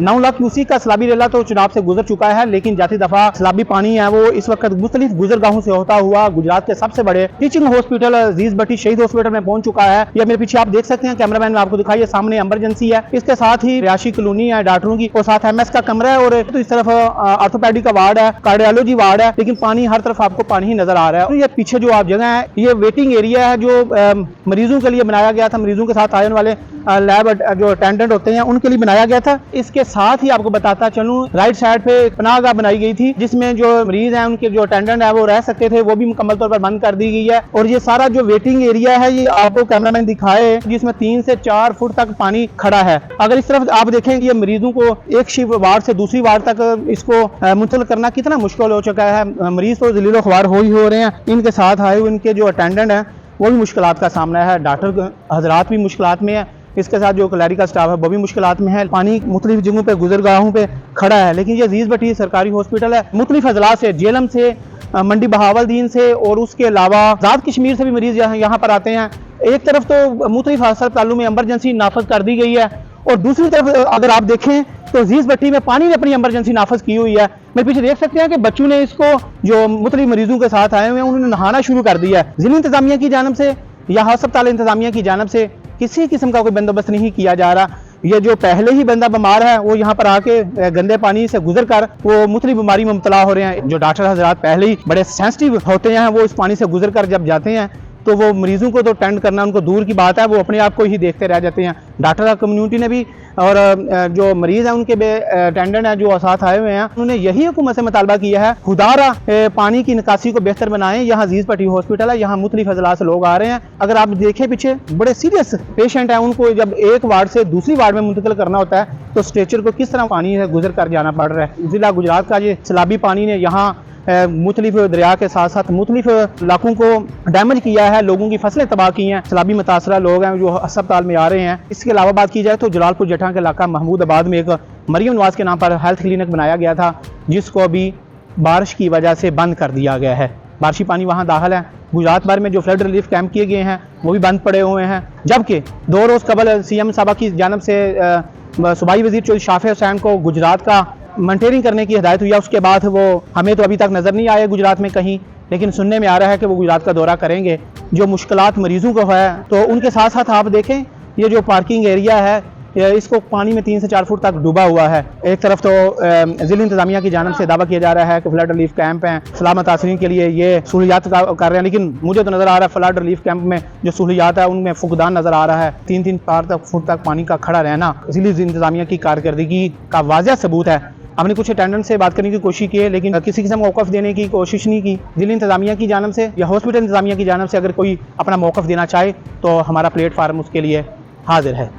9 lakh cusec का सैलाबी रेला तो चुनाव से गुजर चुका है, लेकिन जाती दफा सैलाबी पानी है वो इस वक्त मुख्तलिफ गुजरगाहों से होता हुआ गुजरात के सबसे बड़े टीचिंग हॉस्पिटल अजीज भट्टी शहीद हॉस्पिटल में पहुंच चुका है। ये मेरे पीछे आप देख सकते हैं, कैमरामैन में आपको दिखाइए, सामने इमरजेंसी है, इसके साथ ही रिहायशी कॉलोनी है डॉक्टरों की, और साथ MS का कमरा है, और तो इस तरफ ऑर्थोपेडिक का वार्ड है, कार्डियोलॉजी वार्ड है, लेकिन पानी हर तरफ आपको पानी ही नजर आ रहा है। तो ये पीछे जो आप जगह है ये वेटिंग एरिया है जो मरीजों के लिए बनाया गया था, मरीजों के साथ आने वाले लैब जो अटेंडेंट होते हैं उनके लिए बनाया गया था। इसके साथ ही आपको बताता चलूं, राइट साइड पे पनाहगाह बनाई गई थी जिसमें जो मरीज हैं उनके जो अटेंडेंट है वो रह सकते थे, वो भी मुकम्मल तौर पर बंद कर दी गई है। और ये सारा जो वेटिंग एरिया है ये आपको कैमरामैन दिखाए, जिसमें 3 से 4 फुट तक पानी खड़ा है। अगर इस तरफ आप देखें कि ये मरीजों को एक शिफ्ट वार्ड से दूसरी वार्ड तक इसको मुंतकिल करना कितना मुश्किल हो चुका है। मरीज तो जलीलो ख्वार हो ही हो रहे हैं, इनके साथ आए हुए इनके जो अटेंडेंट हैं वो भी मुश्किलात का सामना है, डॉक्टर हजरात भी मुश्किलात में है, इसके साथ जो क्लैरिकल स्टाफ है वो भी मुश्किलात में है। पानी मुख्तलिफ जगहों पे गुजरगाहों पे खड़ा है, लेकिन ये अजीज भट्टी सरकारी हॉस्पिटल है। मुख्तलिफ अजला से, जेलम से, मंडी बहावलदीन से और उसके अलावा आज़ाद कश्मीर से भी मरीज यहाँ पर आते हैं। एक तरफ तो मुख्तलिफ अस्पतालों में इमरजेंसी नाफज कर दी गई है, और दूसरी तरफ अगर आप देखें तो अजीज भट्टी में पानी ने अपनी इमरजेंसी नाफज की हुई है। मेरे पीछे देख सकते हैं कि बच्चों ने इसको जो मुख्तलिफ मरीजों के साथ आए हुए हैं उन्होंने नहाना शुरू कर दिया है। जिला इंतजामिया की जानब से या अस्पताल इंतजामिया की जानब से किसी किस्म का कोई बंदोबस्त नहीं किया जा रहा। ये जो पहले ही बंदा बीमार है वो यहाँ पर आके गंदे पानी से गुजर कर वो मुख्तलिफ बीमारी में मुब्तला हो रहे हैं। जो डॉक्टर हजरात पहले ही बड़े सेंसिटिव होते हैं वो इस पानी से गुजर कर जब जाते हैं तो वो मरीजों को तो टेंड करना उनको दूर की बात है, वो अपने आप को ही देखते रह जाते हैं। डॉक्टर कम्युनिटी ने भी और जो मरीज हैं उनके अटेंडेंट हैं जो साथ आए हुए हैं उन्होंने यही हुकूमत से मुतालबा किया है, खुदारा पानी की निकासी को बेहतर बनाएं। यहाँ अजीज भट्टी हॉस्पिटल है, यहाँ मुख्तलिफ अजला से लोग आ रहे हैं। अगर आप देखें पीछे बड़े सीरियस पेशेंट हैं, उनको जब एक वार्ड से दूसरी वार्ड में मुंतकिल करना होता है तो स्ट्रेचर को किस तरह पानी से गुजर कर जाना पड़ रहा है। जिला गुजरात का ये सैलाबी पानी ने यहाँ मुख्तलिफ दरिया के साथ साथ मुख्तलिफ इलाकों को डैमेज किया है, लोगों की फसलें तबाह की हैं, सैलाबी मुतासरा लोग हैं जो अस्पताल में आ रहे हैं। इसके अलावा बात की जाए तो जलालपुर जठां के इलाका महमूदाबाद में एक मरियम नवाज के नाम पर हेल्थ क्लिनिक बनाया गया था, जिसको अभी बारिश की वजह से बंद कर दिया गया है। बारिशी पानी वहाँ दाखिल है। गुजरात भर में जो फ्लड रिलीफ कैंप किए गए हैं वो भी बंद पड़े हुए हैं, जबकि 2 रोज़ कबल CM साहबा की जानब से सूबाई वज़ीर चौधरी शाफिर हुसैन को गुजरात का मेंटेनिंग करने की हिदायत हुई है। उसके बाद वो हमें तो अभी तक नज़र नहीं आए गुजरात में कहीं, लेकिन सुनने में आ रहा है कि वो गुजरात का दौरा करेंगे। जो मुश्किलात मरीजों को है तो उनके साथ साथ आप देखें ये जो पार्किंग एरिया है इसको पानी में 3 से 4 फुट तक डूबा हुआ है। एक तरफ तो जिला इंतजामिया की जानब से दावा किया जा रहा है कि फ्लड रिलीफ कैंप हैं, सलामत तासीरीन के लिए ये सहूलियात कर रहे हैं, लेकिन मुझे तो नज़र आ रहा है फ्लड रिलीफ कैंप में जो सहूलियात है उनमें फुकदान नज़र आ रहा है। 3-3 फुट तक पानी का खड़ा रहना जिला इंतजामिया की कारकर्दगी का वाज़ह सबूत है। हमने कुछ अटेंडेंट से बात करने की कोशिश की है, लेकिन किसी किस्म मौक़िफ़ देने की कोशिश नहीं की। जिला इंतजामिया की जानब से या हॉस्पिटल इंतजामिया की जानब से अगर कोई अपना मौक़िफ़ देना चाहे तो हमारा प्लेटफार्म उसके लिए हाजिर है।